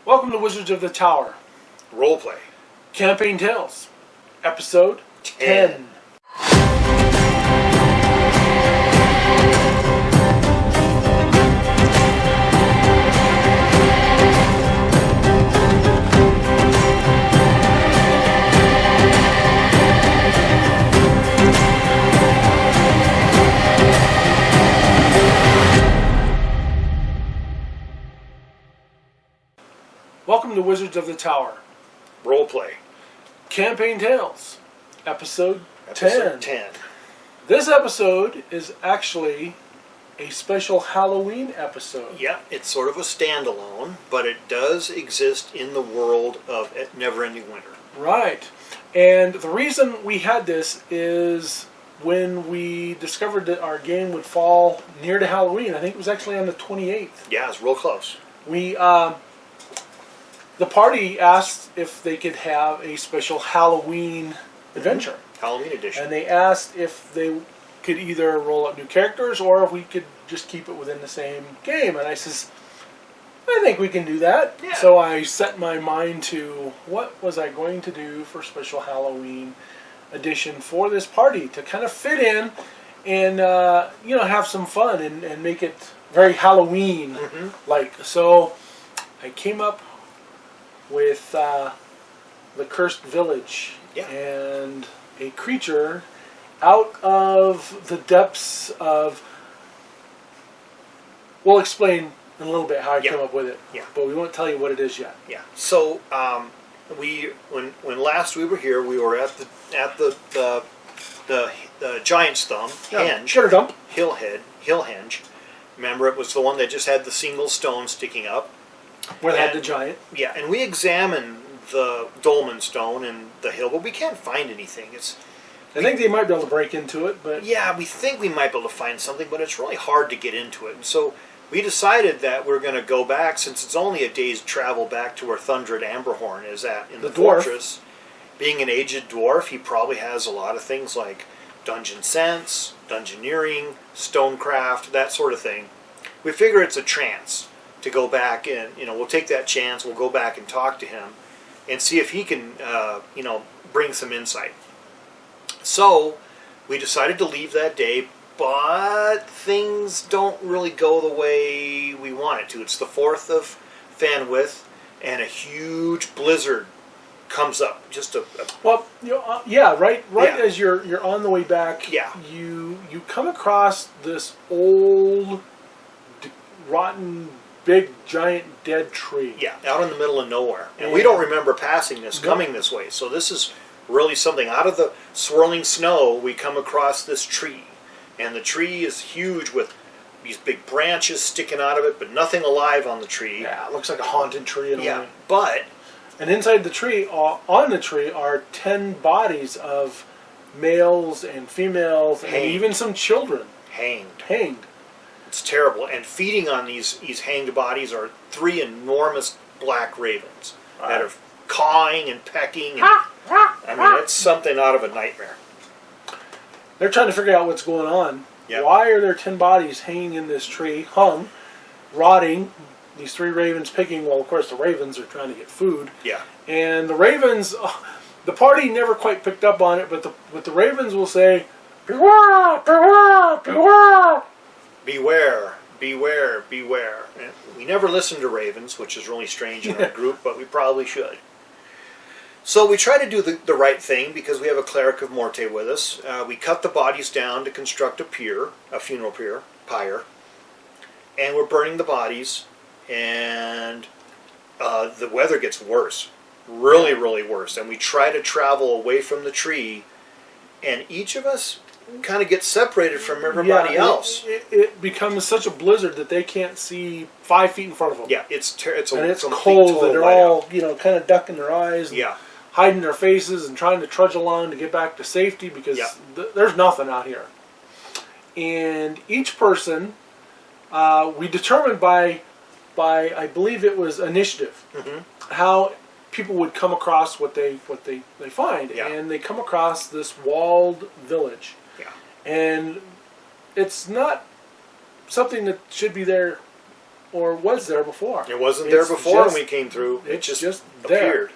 Welcome to Wizards of the Tower. Roleplay. Campaign Tales. Episode 10. Welcome to Wizards of the Tower. Roleplay. Campaign Tales. Episode 10. 10. This episode is actually a special Halloween episode. Yeah, it's sort of a standalone, but it does exist in the world of Neverending Winter. Right. And the reason we had this is when we discovered that our game would fall near to Halloween. I think it was actually on the 28th. Yeah, it's real close. The party asked if they could have a special Halloween adventure. Halloween edition. And they asked if they could either roll up new characters or if we could just keep it within the same game. And I says, I think we can do that. Yeah. So I set my mind to what was I going to do for special Halloween edition for this party to kind of fit in and have some fun and make it very Halloween-like. So I came up with the Cursed Village and a creature out of the depths of... We'll explain in a little bit how I came up with it, but we won't tell you what it is yet. Yeah. So when last we were here, we were at the Giant's Thumb henge, Sugar Dump, hill henge. Remember, it was the one that just had the single stone sticking up. Where they had the giant. Yeah, and we examined the dolmen stone and the hill, but we can't find anything. I think they might be able to break into it, but... Yeah, we think we might be able to find something, but it's really hard to get into it. And so we decided that we're going to go back, since it's only a day's travel back to where Thundred Amberhorn is at in the fortress. Being an aged dwarf, he probably has a lot of things like dungeon sense, dungeoneering, stonecraft, that sort of thing. We figure it's a chance to go back and, we'll take that chance, we'll go back and talk to him and see if he can, bring some insight. So, we decided to leave that day, but things don't really go the way we want it to. It's the 4th of Fanwith, and a huge blizzard comes up. Right as you're on the way back, you come across this old, rotten, big, giant, dead tree. Yeah, out in the middle of nowhere. And we don't remember passing this, coming this way. So this is really something. Out of the swirling snow, we come across this tree. And the tree is huge with these big branches sticking out of it, but nothing alive on the tree. Yeah, it looks like a haunted tree in a way. But... And inside the tree, on the tree, are 10 bodies of males and females and even some children. Hanged. It's terrible. And feeding on these hanged bodies are 3 enormous black ravens that are cawing and pecking. And, it's something out of a nightmare. They're trying to figure out what's going on. Yep. Why are there 10 bodies hanging in this tree, hung, rotting, these 3 ravens picking? Well, of course, the ravens are trying to get food. Yeah. And the ravens, the party never quite picked up on it, but the ravens will say, "Beware, beware, beware." Beware, beware, beware. And we never listen to ravens, which is really strange in our group, but we probably should. So we try to do the right thing because we have a cleric of Morte with us. We cut the bodies down to construct a funeral pyre, and we're burning the bodies, and the weather gets worse, really, really worse. And we try to travel away from the tree, and each of us kind of gets separated from everybody else. It becomes such a blizzard that they can't see 5 feet in front of them. Yeah, it's cold, and they're all kind of ducking their eyes, and hiding their faces, and trying to trudge along to get back to safety because there's nothing out here. And each person, we determined by I believe it was initiative, how people would come across what they find, and they come across this walled village. And it's not something that should be there was there before. It wasn't there before when we came through. It just appeared.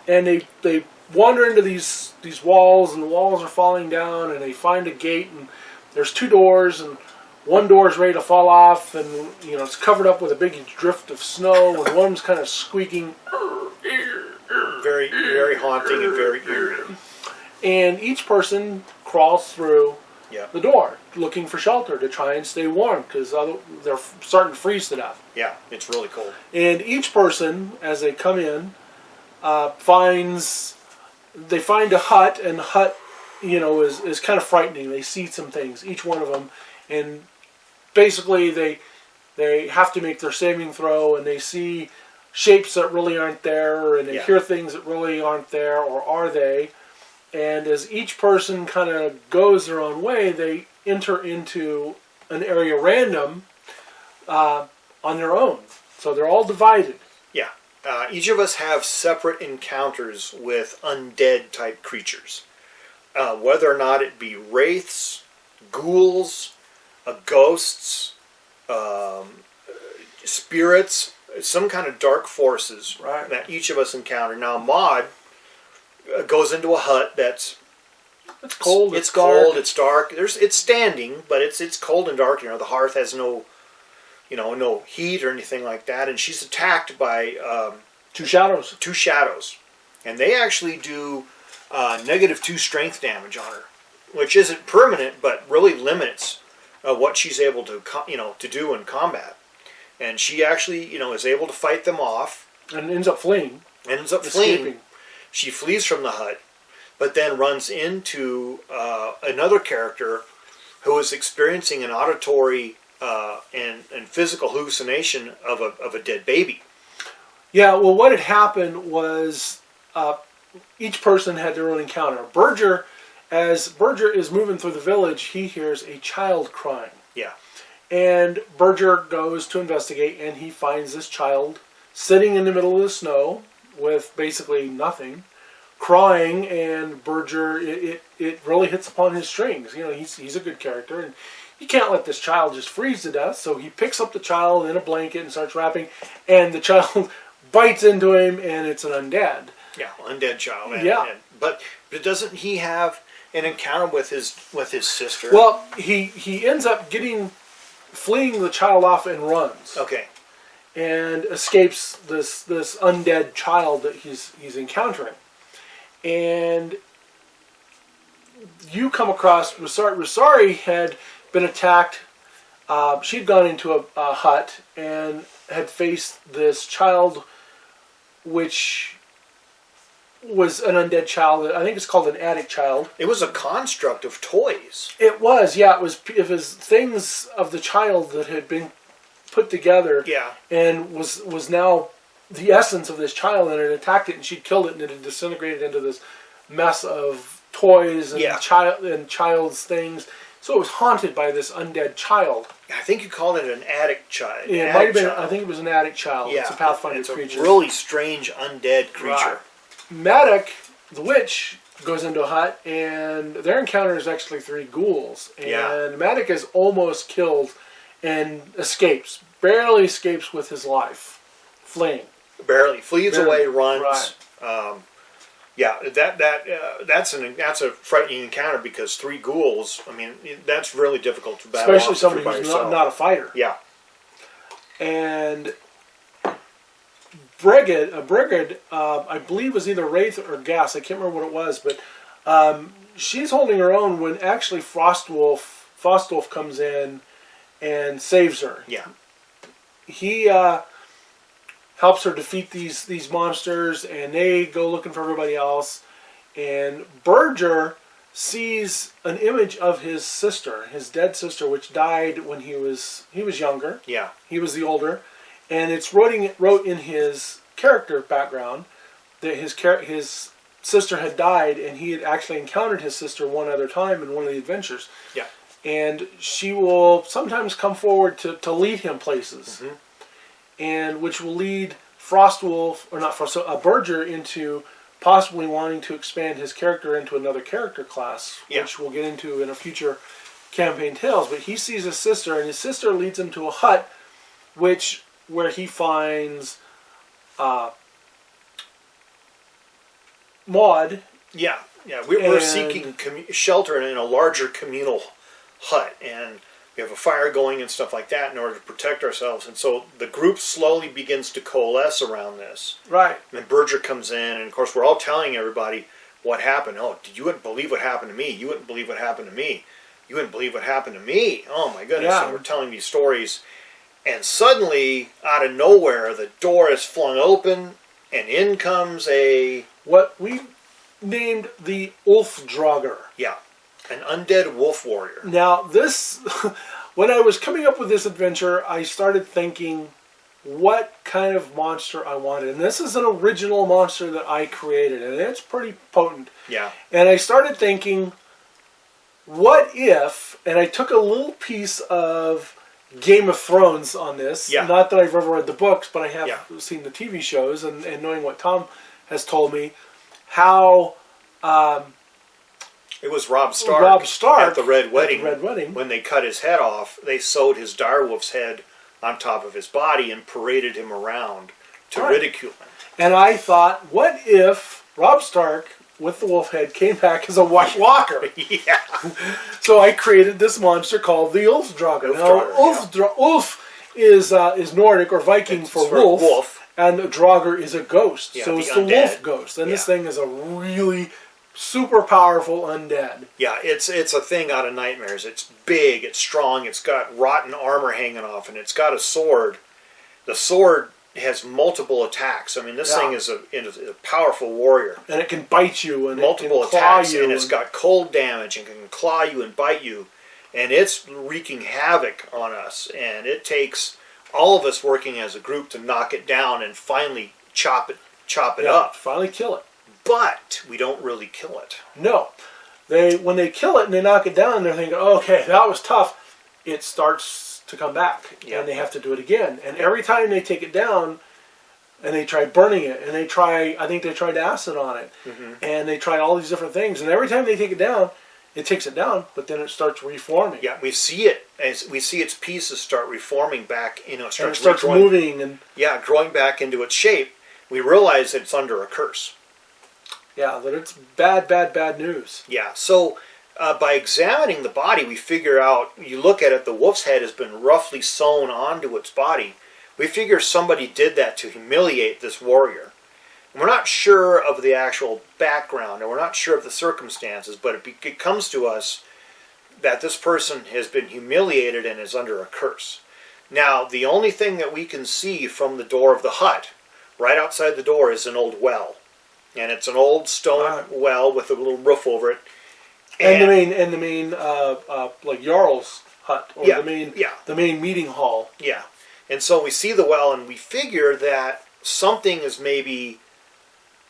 There. And they wander into these walls, and the walls are falling down, and they find a gate, and there's 2 doors, and one door is ready to fall off, and it's covered up with a big drift of snow, and one's kind of squeaking. Very, very haunting and very eerie. And each person crawls through the door, looking for shelter to try and stay warm, because they're starting to freeze to death. Yeah, it's really cold. And each person, as they come in, find a hut, and the hut, is kind of frightening. They see some things, each one of them, and basically they have to make their saving throw, and they see shapes that really aren't there, and they hear things that really aren't there, or are they? And as each person kind of goes their own way, they enter into an area random on their own. So they're all divided. Yeah. Each of us have separate encounters with undead type creatures. Whether or not it be wraiths, ghouls, ghosts, spirits, some kind of dark forces that each of us encounter. Now, Maud goes into a hut that's cold. It's cold. It's dark. It's standing, but it's cold and dark. The hearth has no heat or anything like that, and she's attacked by 2 shadows. 2 shadows, and they actually do -2 strength damage on her, which isn't permanent, but really limits what she's able to to do in combat. And she actually is able to fight them off, and ends up fleeing. Escaping. She flees from the hut, but then runs into another character who is experiencing an auditory and physical hallucination of a dead baby. Yeah, well, what had happened was each person had their own encounter. As Berger is moving through the village, he hears a child crying. Yeah. And Berger goes to investigate, and he finds this child sitting in the middle of the snow with basically nothing, crying, and Berger, it really hits upon his strings. He's a good character, and he can't let this child just freeze to death, so he picks up the child in a blanket and starts wrapping, and the child bites into him, and it's an undead. Yeah, undead child. But doesn't he have an encounter with his sister? Well, he ends up fleeing the child off and runs. Okay. And escapes this undead child that he's encountering. And you come across Rosari had been attacked. She'd gone into a hut and had faced this child, which was an undead child. I think it's called an attic child. It was a construct of toys. It was, yeah. It was things of the child that had been put together. Yeah. And was now the essence of this child, and it attacked it, and she'd killed it, and it had disintegrated into this mess of toys and child's things. So it was haunted by this undead child. I think you called it an attic child. Yeah, it might have been. I think it was an attic child. Yeah, it's a Pathfinder creature. It's a really strange undead creature. Right. Maddock, the witch, goes into a hut, and their encounter is actually 3 ghouls. And Maddock is almost killed and escapes. Barely escapes with his life. Fleeing. Barely. Flees away, runs. Right. That's a frightening encounter, because 3 ghouls, I mean, that's really difficult to battle. Especially somebody who's not a fighter. Yeah. And Brigid, I believe was either Wraith or Gas. I can't remember what it was, but she's holding her own when actually Frostwolf comes in and saves her. Yeah. He helps her defeat these monsters, and they go looking for everybody else. And Berger sees an image of his sister, his dead sister, which died when he was younger. Yeah. He was the older. And it's wrote in his character background that his sister had died, and he had actually encountered his sister one other time in one of the adventures. Yeah. And she will sometimes come forward to lead him places, and which will lead Berger into possibly wanting to expand his character into another character class, which we'll get into in a future campaign tales. But he sees his sister, and his sister leads him to a hut, which where he finds Maud. Yeah. We're seeking shelter in a larger communal hut, and we have a fire going and stuff like that in order to protect ourselves. And so the group slowly begins to coalesce around this. Right. And then Berger comes in, and of course we're all telling everybody what happened. Oh, you wouldn't believe what happened to me. You wouldn't believe what happened to me. You wouldn't believe what happened to me. Oh my goodness. Yeah. And we're telling these stories. And suddenly, out of nowhere, the door is flung open, and in comes what we named the Ulfdrauger. Yeah, an undead wolf warrior. Now, this, when I was coming up with this adventure, I started thinking what kind of monster I wanted. And this is an original monster that I created, and it's pretty potent. Yeah. And I started thinking, what if, and I took a little piece of Game of Thrones on this. Yeah. Not that I've ever read the books, but I have Yeah. seen the TV shows, and knowing what Tom has told me, how it was Robb Stark at the Red Wedding. Wedding. When they cut his head off, they sewed his direwolf's head on top of his body and paraded him around to ridicule him. And I thought, what if Robb Stark with the wolf head came back as a White Walker? Yeah. So I created this monster called the Ulfdrauger. Now, Ulf is Nordic or Viking for wolf, and Draugr is a ghost. Yeah, so it's the undead. wolf ghost. And this thing is a really super powerful undead. Yeah, it's a thing out of nightmares. It's big, it's strong, it's got rotten armor hanging off, and it's got a sword. The sword has multiple attacks. I mean, this thing is a powerful warrior. And it can bite you and multiple it can attacks, claw you and it's got cold damage and can claw you and bite you. And it's wreaking havoc on us. And it takes all of us working as a group to knock it down and finally chop it up. Finally kill it. But we don't really kill it. No. When they kill it and they knock it down, they're thinking, okay, that was tough. It starts to come back, and they have to do it again. And every time they take it down, and they try burning it, and I think they tried acid on it, and they tried all these different things. And every time they take it down, it takes it down, but then it starts reforming. Yeah, we see it as we see its pieces start reforming back. It starts moving and growing back into its shape. We realize that it's under a curse. Yeah, that it's bad news. Yeah, so by examining the body, we figure out, you look at it, the wolf's head has been roughly sewn onto its body. We figure somebody did that to humiliate this warrior. And we're not sure of the actual background, and we're not sure of the circumstances, but it comes to us that this person has been humiliated and is under a curse. Now, the only thing that we can see from the door of the hut, right outside the door, is an old well. And it's an old stone well with a little roof over it. And the main like Jarl's hut, or the main meeting hall. Yeah. And so we see the well, and we figure that something is maybe,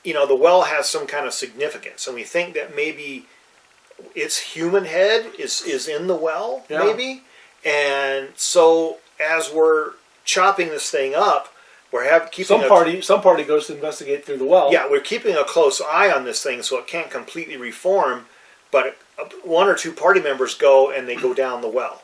the well has some kind of significance, and we think that maybe its human head is in the well, maybe. And so as we're chopping this thing up, we're keeping some party goes to investigate through the well. Yeah, we're keeping a close eye on this thing so it can't completely reform. But one or two party members go and they go down the well.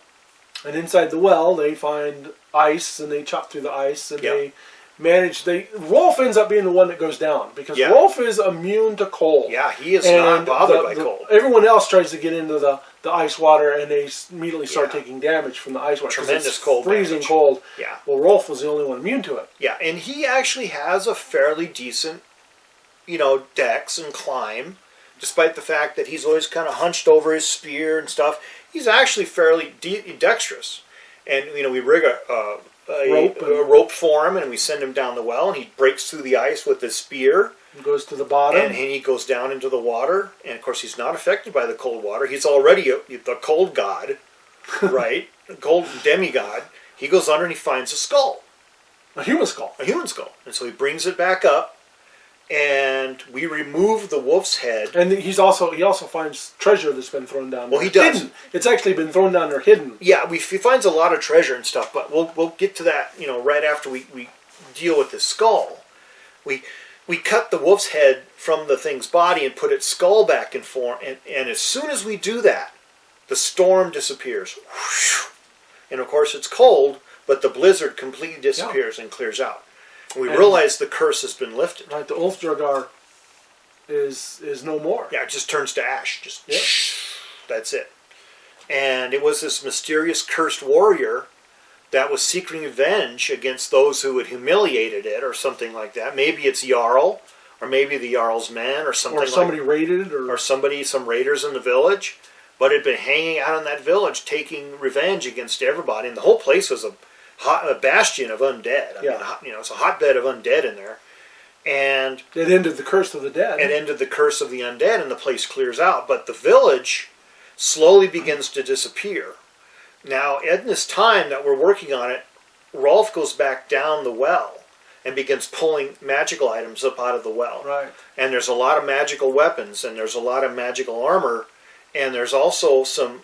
And inside the well, they find ice, and they chop through the ice, and they manage. Rolf ends up being the one that goes down because Rolf is immune to cold. Yeah, he is not bothered by cold. Everyone else tries to get into the ice water, and they immediately start taking damage from the ice water. Tremendous cold, freezing damage. Cold. Yeah. Well, Rolf was the only one immune to it. Yeah, and he actually has a fairly decent, dex and climb. Despite the fact that he's always kind of hunched over his spear and stuff, he's actually fairly dexterous. And we rig a rope for him, and we send him down the well, and he breaks through the ice with his spear. He goes to the bottom, and he goes down into the water. And of course, he's not affected by the cold water. He's already the cold god, right? The cold demigod. He goes under and he finds a skull, a human skull, and so he brings it back up. And we remove the wolf's head. And he also finds treasure that's been thrown down there. Well, he does. Hidden. It's actually been thrown down there hidden. Yeah, he finds a lot of treasure and stuff, but we'll get to that, right after we deal with his skull. We cut the wolf's head from the thing's body and put its skull back in form, and as soon as we do that, the storm disappears. And of course it's cold, but the blizzard completely disappears and clears out. And we realize the curse has been lifted. Right, the Ulfdrauger is no more. Yeah, it just turns to ash. Just that's it. And it was this mysterious cursed warrior that was seeking revenge against those who had humiliated it, or something like that. Maybe it's Jarl, or maybe the Jarl's men, or something. Or somebody raided, or some raiders in the village. But had been hanging out in that village, taking revenge against everybody, and the whole place was a bastion of undead. I mean, it's a hotbed of undead in there. And it ended the curse of the dead. It ended the curse of the undead, and the place clears out. But the village slowly begins to disappear. Now, in this time that we're working on it, Rolf goes back down the well and begins pulling magical items up out of the well. Right. And there's a lot of magical weapons, and there's a lot of magical armor, and there's also some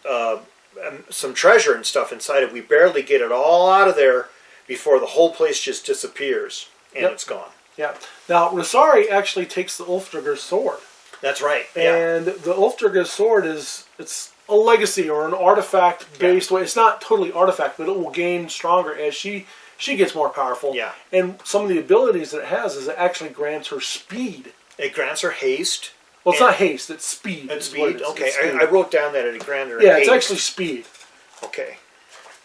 treasure and stuff inside it. We barely get it all out of there before the whole place just disappears, and it's gone. Yeah. Now, Rosari actually takes the Ulfdrauger's sword. That's right. And the Ulfdrauger's sword it's a legacy or an artifact-based way. It's not totally artifact, but it will gain stronger as she gets more powerful. Yeah. And some of the abilities that it has is it actually grants her speed. It grants her haste. Well, it's not haste, it's speed. It's speed? Okay. It's speed. I wrote down that it granted her haste. It's actually speed. Okay.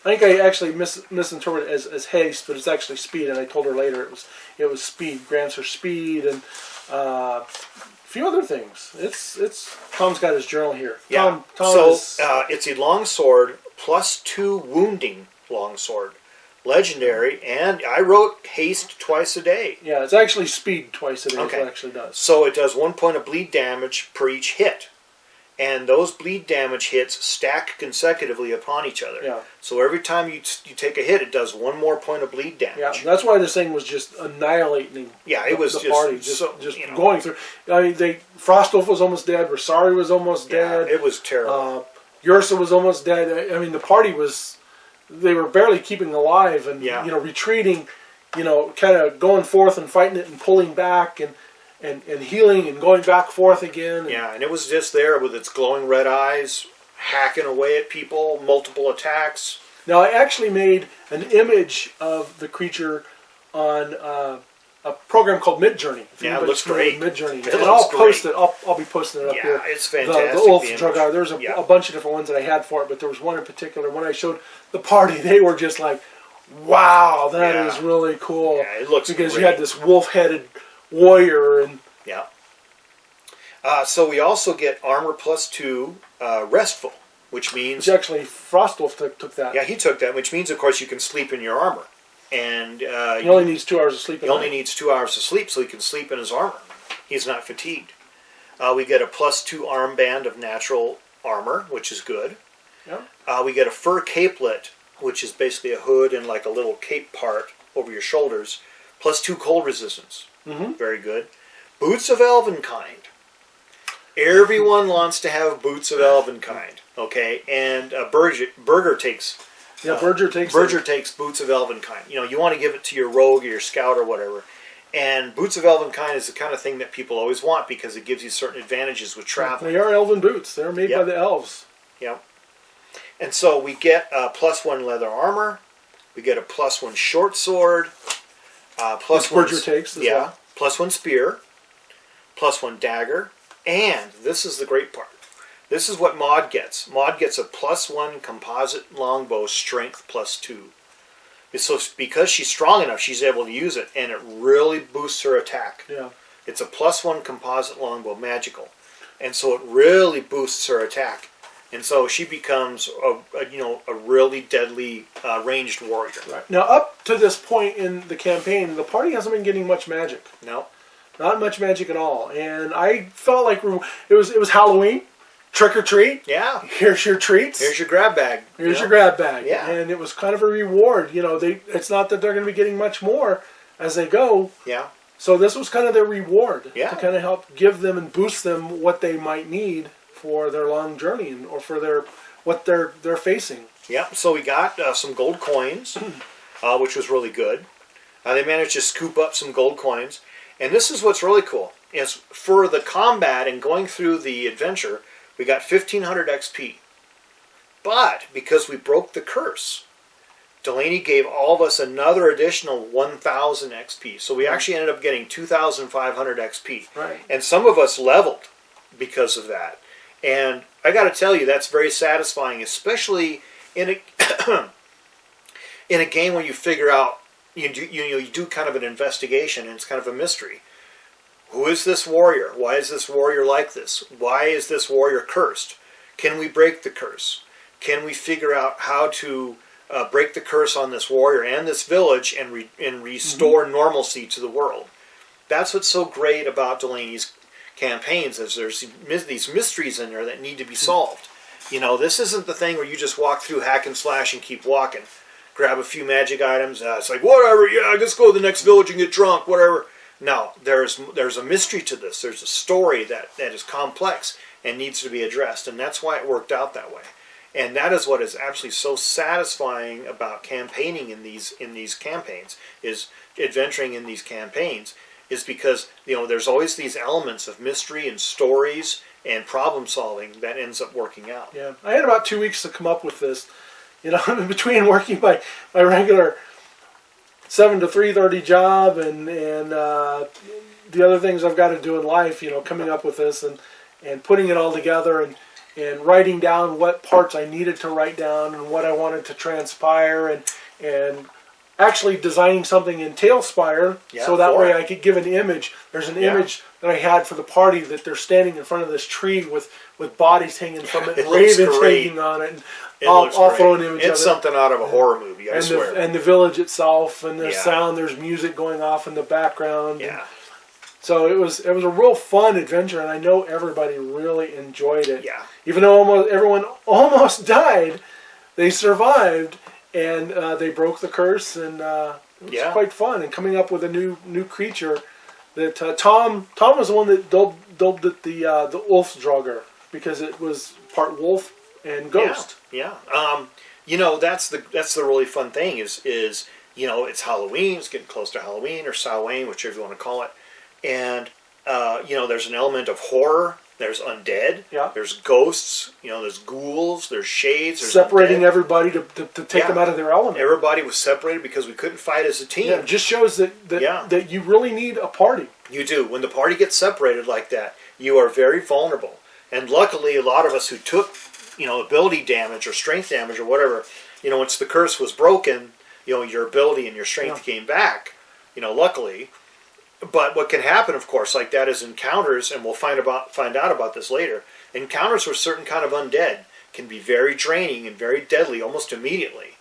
I think I actually misinterpreted it as haste, but it's actually speed, and I told her later it was speed. Grants her speed and a few other things. It's Tom's got his journal here. Yeah. It's a longsword plus 2 wounding longsword. Legendary, and I wrote haste twice a day. Yeah, it's actually speed twice a day. Okay. Is what it actually does. So it does 1 point of bleed damage per each hit. And those bleed damage hits stack consecutively upon each other. Yeah. So every time you take a hit, it does 1 more point of bleed damage. Yeah, that's why this thing was just annihilating. Yeah, it was the party, just going through. I mean, Frostwolf was almost dead. Rosari was almost dead. It was terrible. Ursa was almost dead. I mean, the party was. They were barely keeping alive and retreating. Kind of going forth and fighting it and pulling back and healing and going back forth again. And it was just there with its glowing red eyes, hacking away at people, multiple attacks. Now, I actually made an image of the creature on a program called Midjourney. Yeah, it looks great. Midjourney. And I'll post it. I'll be posting it up here. Yeah, it's fantastic. The Ulfdrauger. There's a bunch of different ones that I had for it, but there was one in particular. When I showed the party, they were just like, wow, that is really cool. Yeah, it looks because great. You had this wolf-headed warrior and so we also get armor plus 2 restful, which means actually Frostwolf took that. Yeah, he took that, which means of course you can sleep in your armor, and he only needs 2 hours of sleep. He only needs 2 hours of sleep, so he can sleep in his armor. He's not fatigued. We get a plus 2 armband of natural armor, which is good. Yeah. We get a fur capelet, which is basically a hood and like a little cape part over your shoulders, plus 2 cold resistance. Mm-hmm. Very good. Boots of Elvenkind. Everyone wants to have boots of Elvenkind, okay? And Berger takes. Yeah, Berger takes boots of Elvenkind. You want to give it to your rogue or your scout or whatever. And boots of Elvenkind is the kind of thing that people always want because it gives you certain advantages with travel. They are elven boots. They're made by the elves. Yep. And so we get a plus 1 leather armor. We get a plus 1 short sword. Plus Which Berger takes as well. Plus 1 spear. Plus 1 dagger. And this is the great part. This is what Maud gets. Maud gets a plus 1 composite longbow strength plus 2. So because she's strong enough, she's able to use it, and it really boosts her attack. Yeah. It's a plus 1 composite longbow, magical, and so it really boosts her attack, and so she becomes a really deadly ranged warrior. Right. Now, up to this point in the campaign, the party hasn't been getting much magic. No. Not much magic at all, and I felt like it was Halloween, trick or treat. Yeah. Here's your treats. Here's your grab bag. Here's your grab bag. Yeah. And it was kind of a reward. It's not that they're going to be getting much more as they go. Yeah. So this was kind of their reward to kind of help give them and boost them what they might need for their long journey or for what they're facing. Yeah. So we got some gold coins, which was really good. They managed to scoop up some gold coins. And this is what's really cool, is for the combat and going through the adventure, we got 1,500 XP. But because we broke the curse, Delaney gave all of us another additional 1,000 XP. So we actually ended up getting 2,500 XP. Right. And some of us leveled because of that. And I got to tell you, that's very satisfying, especially in a in a game where you figure out, you do kind of an investigation, and it's kind of a mystery. Who is this warrior? Why is this warrior like this? Why is this warrior cursed? Can we break the curse? Can we figure out how to break the curse on this warrior and this village and restore normalcy to the world? That's what's so great about Delaney's campaigns, is there's these mysteries in there that need to be solved. This isn't the thing where you just walk through hack and slash and keep walking. Grab a few magic items. It's like, whatever, yeah, let's go to the next village and get drunk, whatever. No, there's a mystery to this. There's a story that is complex and needs to be addressed, and that's why it worked out that way. And that is what is absolutely so satisfying about campaigning in these campaigns, is adventuring in these campaigns, is because there's always these elements of mystery and stories and problem solving that ends up working out. Yeah, I had about 2 weeks to come up with this. In between working my regular 7 to 3:30 job and the other things I've got to do in life, coming up with this and putting it all together and writing down what parts I needed to write down and what I wanted to transpire and actually designing something in Tailspire, so that way I could give an image. There's an image that I had for the party that they're standing in front of this tree with bodies hanging from it and ravens hanging on it. And I'll throw an image of it. It's something out of a horror movie, I swear. And the village itself, and there's sound, there's music going off in the background. Yeah. So it was a real fun adventure, and I know everybody really enjoyed it. Yeah. Even though everyone almost died, they survived, and they broke the curse, and it was quite fun. And coming up with a new creature that Tom was the one that dubbed it the Ulfdrauger, because it was part wolf and ghost. Yeah. That's the really fun thing is it's Halloween. It's getting close to Halloween or Samhain, whichever you want to call it. And, there's an element of horror. There's undead. Yeah. There's ghosts. There's ghouls. There's shades. There's separating undead. Everybody to take them out of their element. Everybody was separated because we couldn't fight as a team. Yeah, it just shows that you really need a party. You do. When the party gets separated like that, you are very vulnerable. And luckily, a lot of us who took, ability damage or strength damage or whatever, once the curse was broken, your ability and your strength came back, luckily. But what can happen, of course, like that is encounters, and we'll find out about this later. Encounters with certain kind of undead can be very draining and very deadly almost immediately.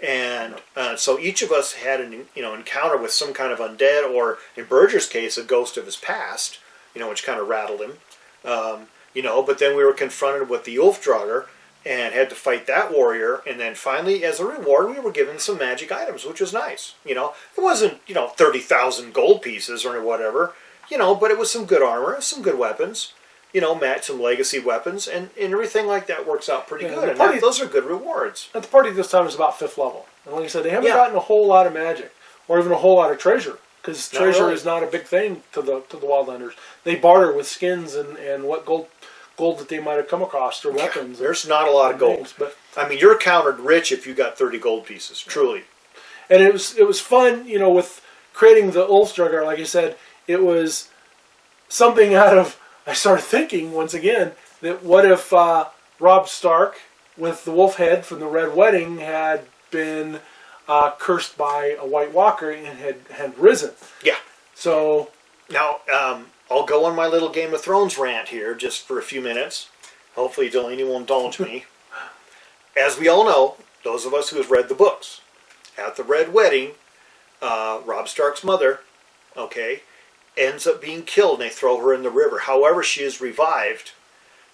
And so each of us had an encounter with some kind of undead, or in Berger's case, a ghost of his past, which kind of rattled him. But then we were confronted with the Ulfdrauger and had to fight that warrior, and then finally, as a reward, we were given some magic items, which was nice. It wasn't 30,000 gold pieces or whatever, but it was some good armor, some good weapons, some legacy weapons, and everything like that works out pretty good. And those are good rewards. At the party this time is about 5th level, and like I said, they haven't gotten a whole lot of magic or even a whole lot of treasure, because treasure is not a big thing to the Wildlanders. They barter with skins and what gold that they might have come across, or weapons. There's not a lot of gold, but you're counted rich if you got 30 gold pieces, truly. And it was fun, with creating the Ulfdrauger. Like I said, it was something out of. I started thinking once again that what if Robb Stark with the wolf head from the Red Wedding had been cursed by a White Walker and had risen. Yeah. So now. I'll go on my little Game of Thrones rant here just for a few minutes. Hopefully Delaney will indulge me. As we all know, those of us who have read the books, at the Red Wedding, Robb Stark's mother, ends up being killed, and they throw her in the river. However, she is revived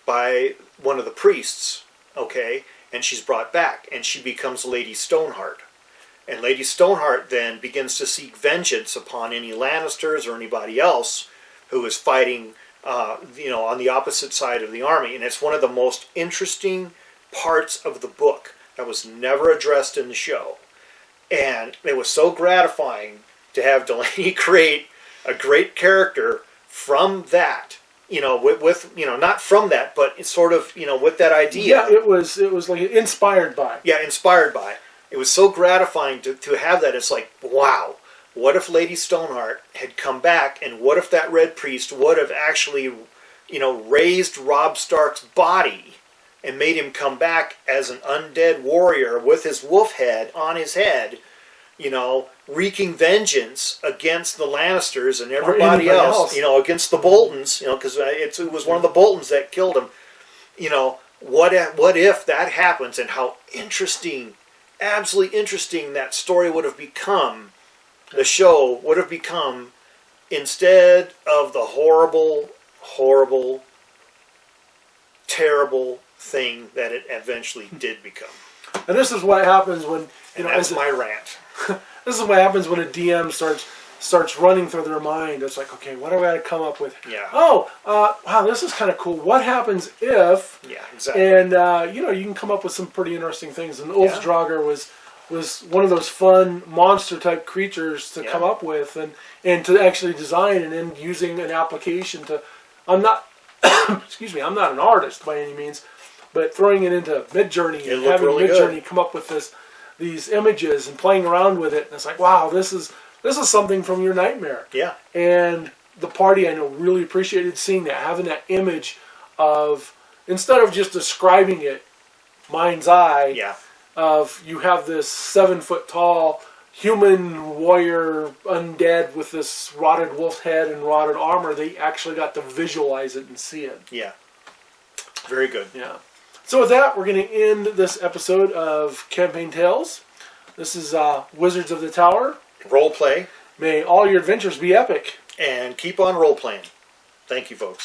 by one of the priests, and she's brought back, and she becomes Lady Stoneheart. And Lady Stoneheart then begins to seek vengeance upon any Lannisters or anybody else who is fighting, on the opposite side of the army. And it's one of the most interesting parts of the book that was never addressed in the show. And it was so gratifying to have Delaney create a great character from that, with not from that, but it's sort of, with that idea. Yeah, it was like inspired by. Yeah, inspired by. it was so gratifying to have that. It's like, wow, what if Lady Stoneheart had come back, and what if that Red Priest would have actually, raised Robb Stark's body and made him come back as an undead warrior with his wolf head on his head, wreaking vengeance against the Lannisters and everybody else, against the Boltons, because it was one of the Boltons that killed him. What if that happens, and how interesting, absolutely interesting that story would have become, the show would have become, instead of the horrible, horrible, terrible thing that it eventually did become. And this is what happens when that's my rant. This is what happens when a DM starts running through their mind. It's like, okay, what do I got to come up with? Yeah. Oh, wow, this is kind of cool. What happens if? Yeah, exactly. And you can come up with some pretty interesting things. And Ulfdrauger was one of those fun monster type creatures to come up with and to actually design, and then using an application to. I'm not excuse me. I'm not an artist by any means, but throwing it into Midjourney and having really Midjourney come up with these images and playing around with it, and it's like, wow, this is something from your nightmare. Yeah. And the party, I know, really appreciated seeing that, having that image of, instead of just describing it, mind's eye. Yeah. Of, you have this 7-foot tall human warrior undead with this rotted wolf head and rotted armor. They actually got to visualize it and see it. Yeah. Very good. Yeah. So with that, we're going to end this episode of Campaign Tales. This is Wizards of the Tower. Role play. May all your adventures be epic. And keep on role playing. Thank you, folks.